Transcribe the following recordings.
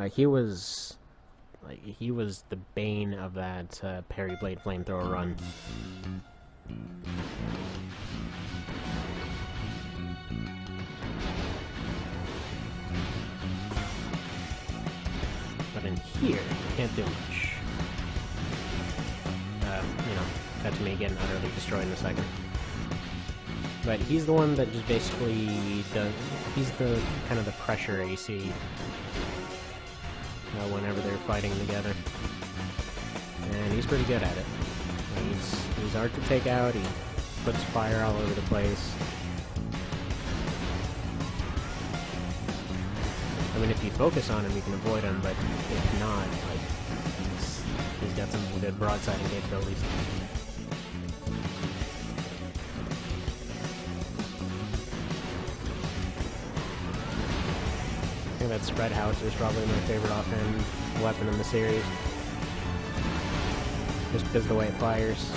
He was he was the bane of that parry blade flamethrower run. But in here, you can't do much. You know, cut to me getting utterly destroyed in a second. But he's the one that just basically does. He's the kind of the pressure AC whenever they're fighting together, and he's pretty good at it. He's hard to take out. He puts fire all over the place. I mean, if you focus on him, you can avoid him, but if not, like, he's got some good broadsiding capabilities. I think that spread howitzer is probably my favorite offhand weapon in the series. Just because of the way it fires.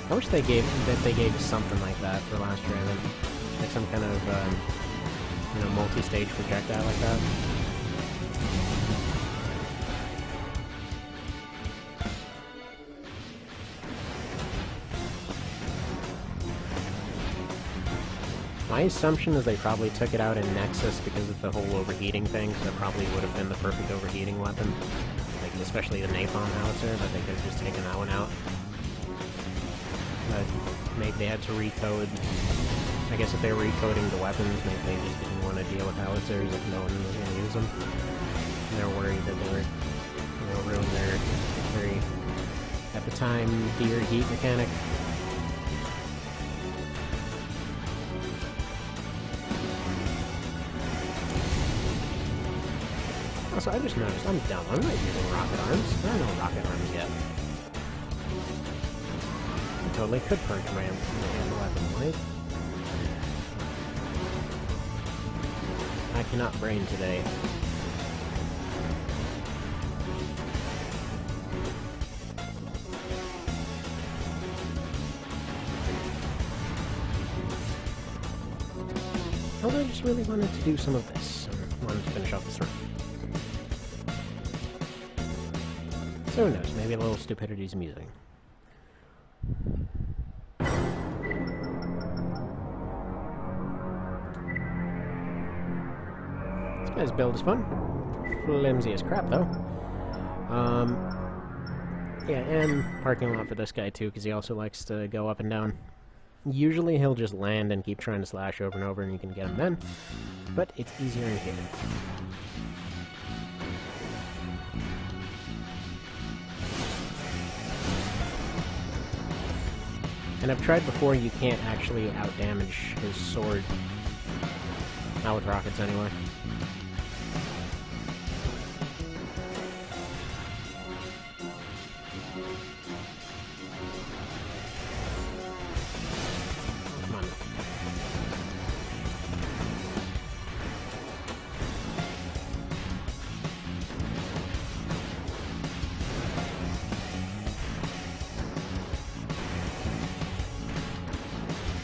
I wish they gave something like that for Last Dragon. Like some kind of, you know, multi-stage projectile like that. My assumption is they probably took it out in Nexus because of the whole overheating thing, so it probably would have been the perfect overheating weapon. Like, especially the napalm howitzer, but they could have just taken that one out. But maybe they had to recode. I guess if they were recoding the weapons, maybe they just didn't want to deal with howitzers if no one was going to use them. And they're worried that they were, you know, ruin their very, at the time, dear heat mechanic. Also, I just noticed I'm dumb. I'm not using rocket arms. There are no rocket arms yet. I totally could purge my weapon, right? I cannot brain today. Although I just really wanted to do some of this. I wanted to finish off this run. So who knows, maybe a little stupidity is amusing. This guy's build is fun. Flimsy as crap, though. Yeah, and parking lot for this guy, too, because he also likes to go up and down. Usually he'll just land and keep trying to slash over and over, and you can get him then. But it's easier in here. And I've tried before, you can't actually outdamage his sword. Not with rockets, anyway. Come on.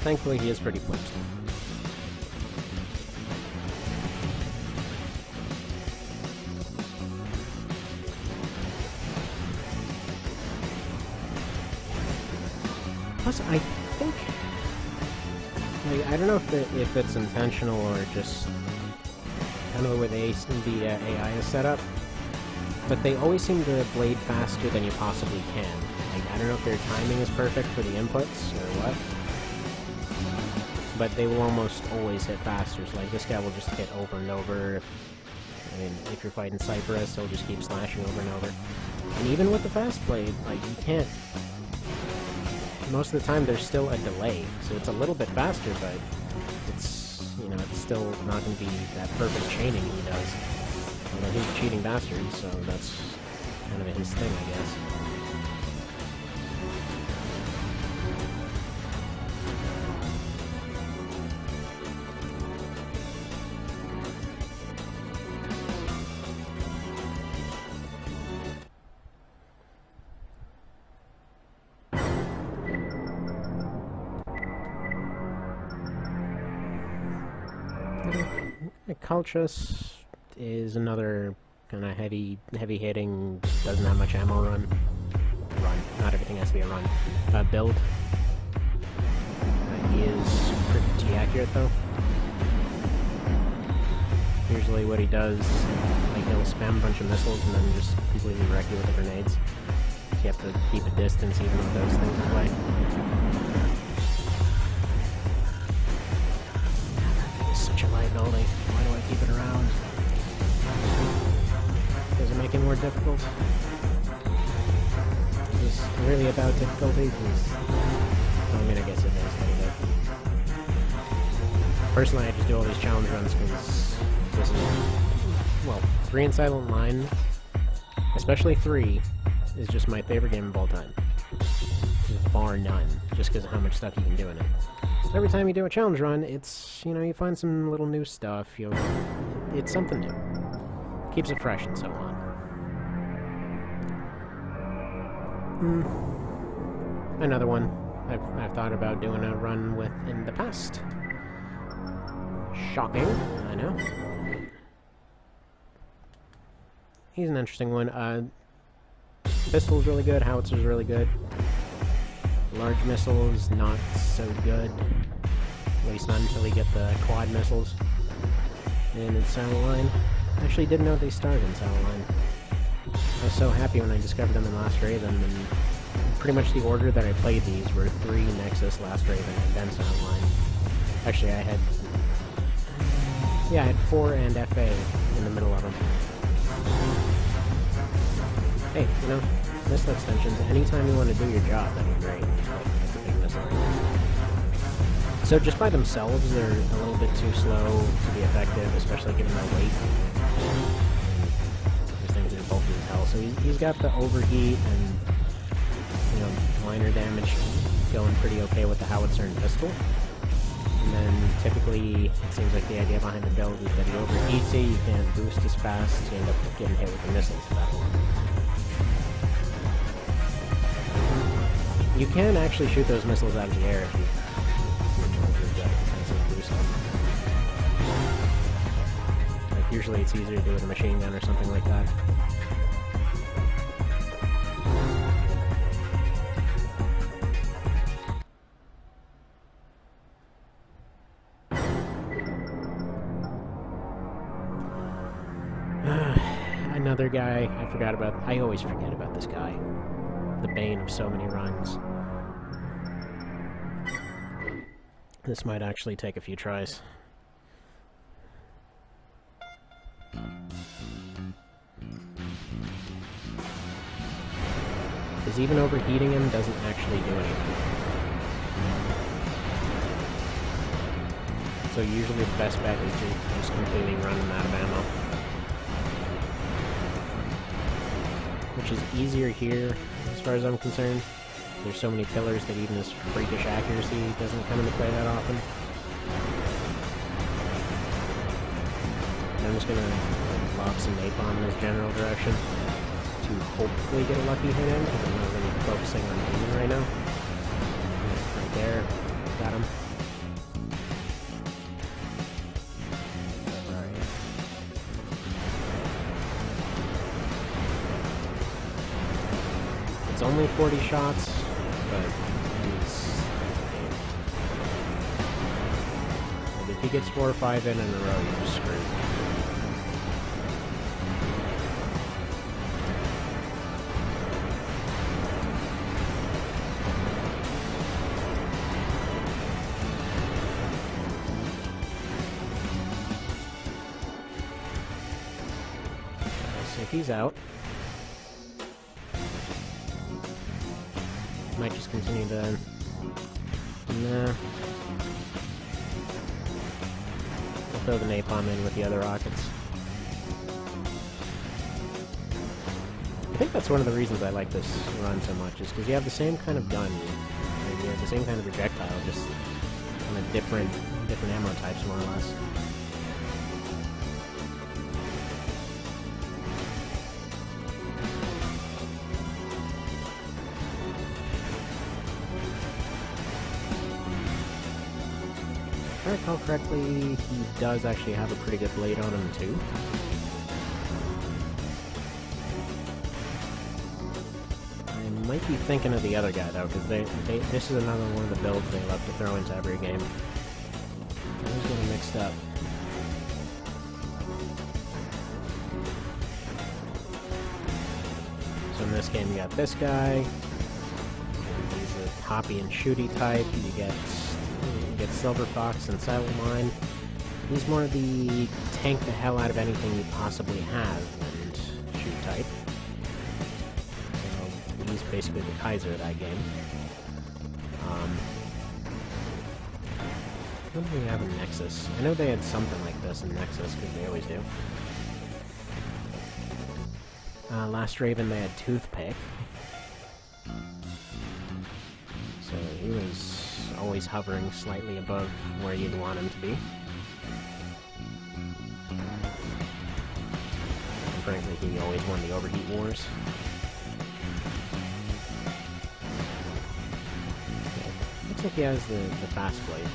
Thankfully, he is pretty flimsy. Plus, I think... Like, I don't know if it's intentional or just kind of the way the AI is set up, but they always seem to blade faster than you possibly can. Like, I don't know if their timing is perfect for the inputs or what, but they will almost always hit faster. So, like, this guy will just hit over and over. I mean, if you're fighting Cypress, he'll just keep slashing over and over. And even with the fast blade, like, you can't... Most of the time, there's still a delay, so it's a little bit faster, but it's, you know, it's still not going to be that perfect chaining he does. Although he's a cheating bastard, so that's kind of his thing, I guess. Cultures is another kind of heavy hitting, doesn't have much ammo run. Not everything has to be a run. Build. He is pretty accurate though. Usually what he does, like he'll spam a bunch of missiles and then just completely wreck you with the grenades. So you have to keep a distance even with those things in play. It's such a liability. Why do I keep it around? Does it make it more difficult? Is this really about difficulty? I mean, I guess it is kind of. Personally, I just do all these challenge runs because this is, well, 3 and Silent Line, especially 3, is just my favorite game of all time. Just bar none, just because of how much stuff you can do in it. So every time you do a challenge run, it's, you know, you find some little new stuff, it's something new. Keeps it fresh and so on. Another one I've thought about doing a run with in the past. Shocking, I know. He's an interesting one. Pistol's really good, Howitzer's really good. Large missiles, not so good. At least not until you get the quad missiles. And in Silent Line, I actually didn't know they started in Silent Line. I was so happy when I discovered them in Last Raven, and pretty much the order that I played these were 3 Nexus, Last Raven, and then Silent Line. Actually, I had 4 and FA in the middle of them. Hey, you know, missile extensions, anytime you want to do your job, that'd be great. That's a big missile. So just by themselves, they're a little bit too slow to be effective, especially given their weight. These things are bulky as hell. So he's got the overheat and, you know, minor damage going pretty okay with the howitzer and pistol. And then typically, it seems like the idea behind the build is that he overheats it, you can't boost as fast, so you end up getting hit with the missiles for that one. You can actually shoot those missiles out of the air if you've got a defensive boost on them. Like, usually it's easier to do with a machine gun or something like that. Another guy I forgot about. I always forget about this guy. The bane of so many runs. This might actually take a few tries. Because even overheating him doesn't actually do anything. So usually the best bet is to just completely run him out of ammo. Which is easier here, as far as I'm concerned. There's so many pillars that even his freakish accuracy doesn't come into play that often. And I'm just gonna lob some napalm in his general direction to hopefully get a lucky hit in, because I'm not really focusing on aiming right now. Right there, got him. It's only 40 shots, but like if he gets 4 or 5 in a row, you're just screwed. So he's out. Might just continue to... Nah. I'll throw the napalm in with the other rockets. I think that's one of the reasons I like this run so much, is because you have the same kind of gun. Like you have the same kind of projectile, just kind of different ammo types, more or less. recall correctly, he does actually have a pretty good blade on him too. I might be thinking of the other guy though, because this is another one of the builds they love to throw into every game. I was getting mixed up. So in this game you got this guy. He's a hoppy and shooty type. You get Silver Fox and Silent Mine. He's more the tank the hell out of anything you possibly have and shoot type. So he's basically the Kaiser of that game. What do we have in Nexus? I know they had something like this in Nexus, because they always do. Last Raven they had Toothpick. So he was always hovering slightly above where you'd want him to be. And frankly, he always won the overheat wars. Okay. Looks like he has the fast blade.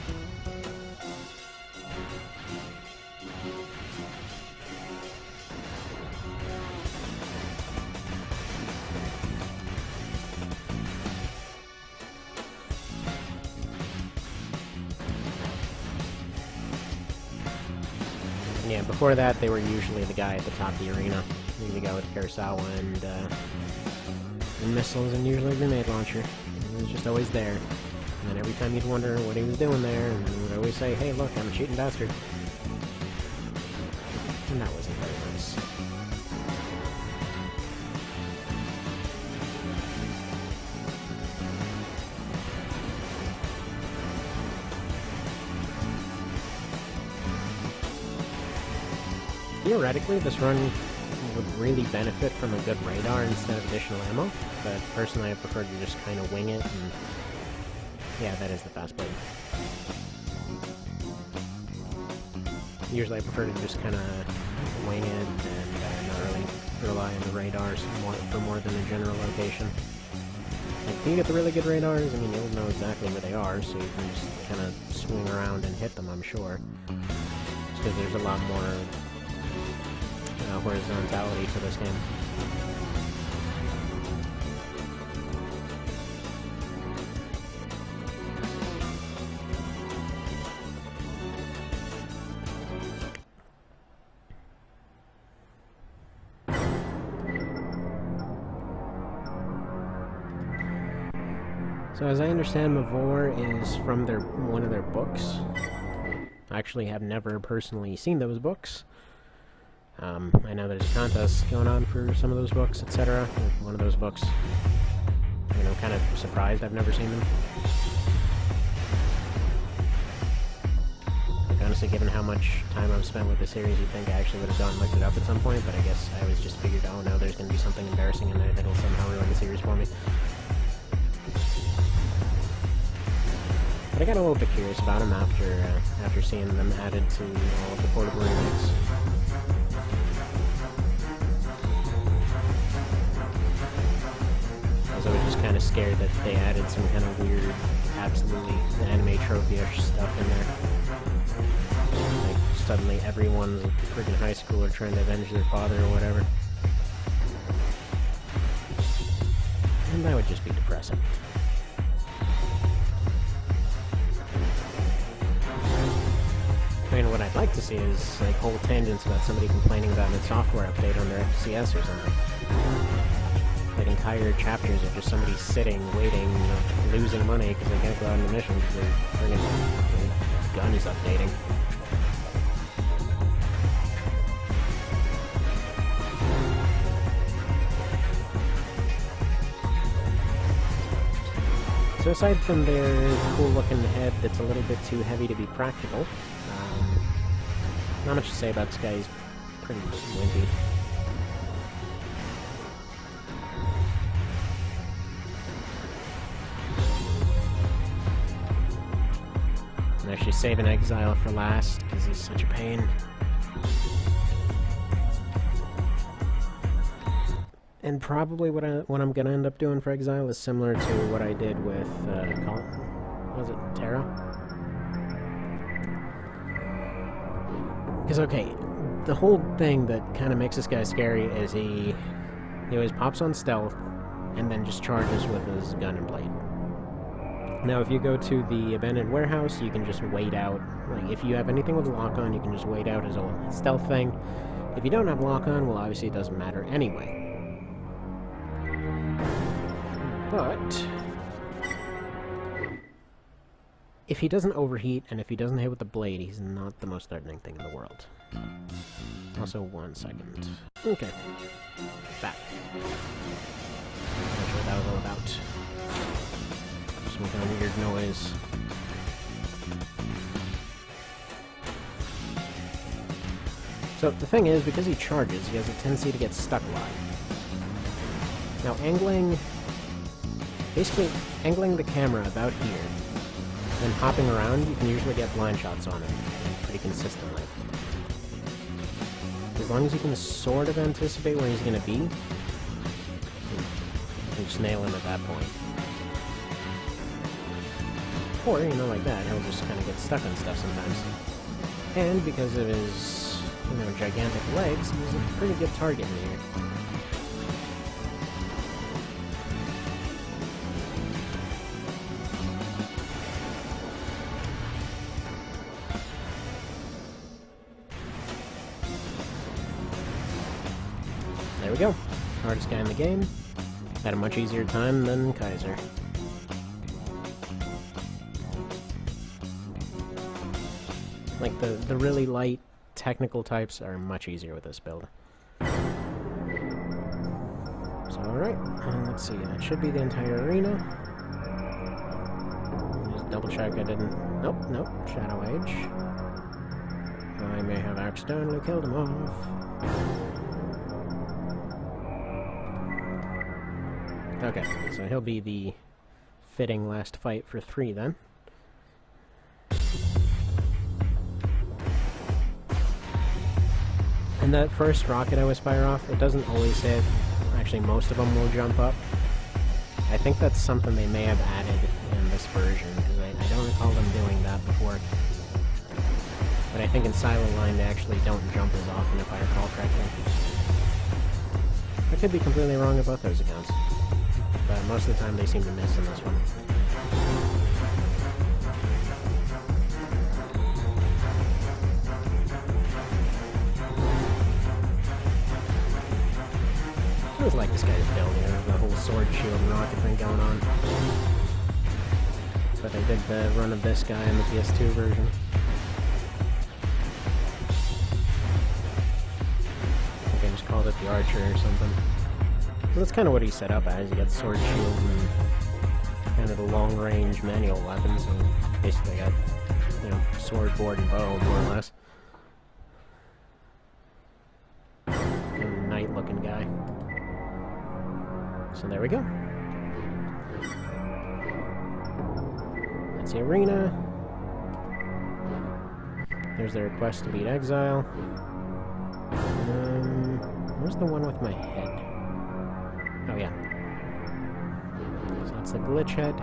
Yeah, before that, they were usually the guy at the top of the arena. The guy with Kurosawa and missiles and usually a grenade launcher. He was just always there. And then every time you'd wonder what he was doing there, and he would always say, "Hey, look, I'm a cheating bastard." And that wasn't very nice. Theoretically, this run would really benefit from a good radar instead of additional ammo, but personally I prefer to just kind of wing it, and yeah, that is the fast blade. Usually I prefer to just kind of wing it and not really rely on the radars for more than a general location. Like, if you get the really good radars, I mean, you'll know exactly where they are, so you can just kind of swing around and hit them, I'm sure. Just because there's a lot more horizontality to this game. So as I understand, Mavor is from one of their books. I actually have never personally seen those books. I know there's a contest going on for some of those books, etc. One of those books, you know, kind of surprised I've never seen them. Like, honestly, given how much time I've spent with the series, you'd think I actually would have gone and looked it up at some point, but I guess I always just figured, oh no, there's going to be something embarrassing in there that'll somehow ruin the series for me. But I got a little bit curious about them after seeing them added to all of the portable remakes. I was always just kind of scared that they added some kind of weird, absolutely anime trophy-ish stuff in there. Like, suddenly everyone's a freaking high schooler trying to avenge their father or whatever. And that would just be depressing. I mean, what I'd like to see is, like, whole tangents about somebody complaining about a software update on their FCS or something. Like, entire chapters of just somebody sitting, waiting, losing money because they can't go out on the mission because their gun is updating. So aside from their cool-looking head that's a little bit too heavy to be practical, not much to say about this guy. He's pretty wimpy. I'm actually saving Exile for last because he's such a pain. And probably what I'm gonna end up doing for Exile is similar to what I did with was it Terra? Because, okay, the whole thing that kind of makes this guy scary is he always pops on stealth and then just charges with his gun and blade. Now, if you go to the abandoned warehouse, you can just wait out. Like, if you have anything with lock-on, you can just wait out his old stealth thing. If you don't have lock-on, well, obviously it doesn't matter anyway. But if he doesn't overheat, and if he doesn't hit with the blade, he's not the most threatening thing in the world. Also, 1 second. Okay. Back. Not sure what that was all about. Just making a weird noise. So, the thing is, because he charges, he has a tendency to get stuck a lot. Now, basically, angling the camera about here, and hopping around, you can usually get blind shots on him pretty consistently. As long as you can sort of anticipate where he's going to be, you can just nail him at that point. Or, you know, like that, he'll just kind of get stuck on stuff sometimes. And because of his, you know, gigantic legs, he's a pretty good target in here. There we go. Hardest guy in the game. Had a much easier time than Kaiser. Like, the really light technical types are much easier with this build. So, alright. Let's see. That should be the entire arena. Just double check I didn't... Nope, nope. Shadow Age. I may have accidentally killed him off. Okay, so he'll be the fitting last fight for 3 then. And that first rocket I always fire off, it doesn't always hit. Actually, most of them will jump up. I think that's something they may have added in this version, because I don't recall them doing that before. But I think in Silent Line they actually don't jump as often, if I recall correctly. I could be completely wrong about those accounts. But most of the time they seem to miss in this one. I always like this guy's build here, the whole sword, shield, and rocket thing going on. But I did the run of this guy in the PS2 version. I think I just called it the Archer or something. So that's kind of what he set up as. You got sword, shield, and kind of the long-range manual weapons, and basically got, you know, sword, board, and bow, more or less. Kind of a knight-looking guy. So there we go. That's the arena. There's the request to beat Exile. Where's the one with my head? Oh yeah. So that's the glitch head.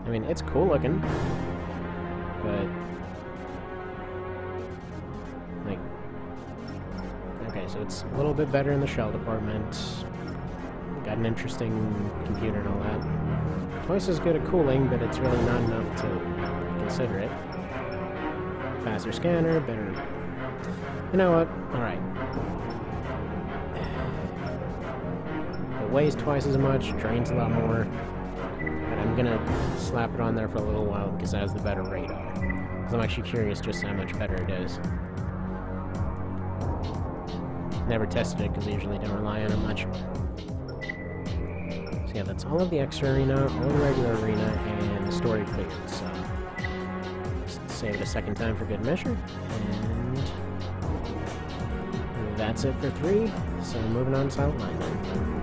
I mean, it's cool looking, but like, okay, so it's a little bit better in the shell department. Got an interesting computer and all that. Twice as good at cooling, but it's really not enough to consider it. Faster scanner, better. You know what? Alright. It weighs twice as much, drains a lot more. But I'm gonna slap it on there for a little while because it has the better radar. Because I'm actually curious just how much better it is. Never tested it because I usually don't rely on it much. So yeah, that's all of the extra arena, all of the regular arena, and the story cleared. So just save it a second time for good measure. And that's it for 3, so moving on to Silent Line then.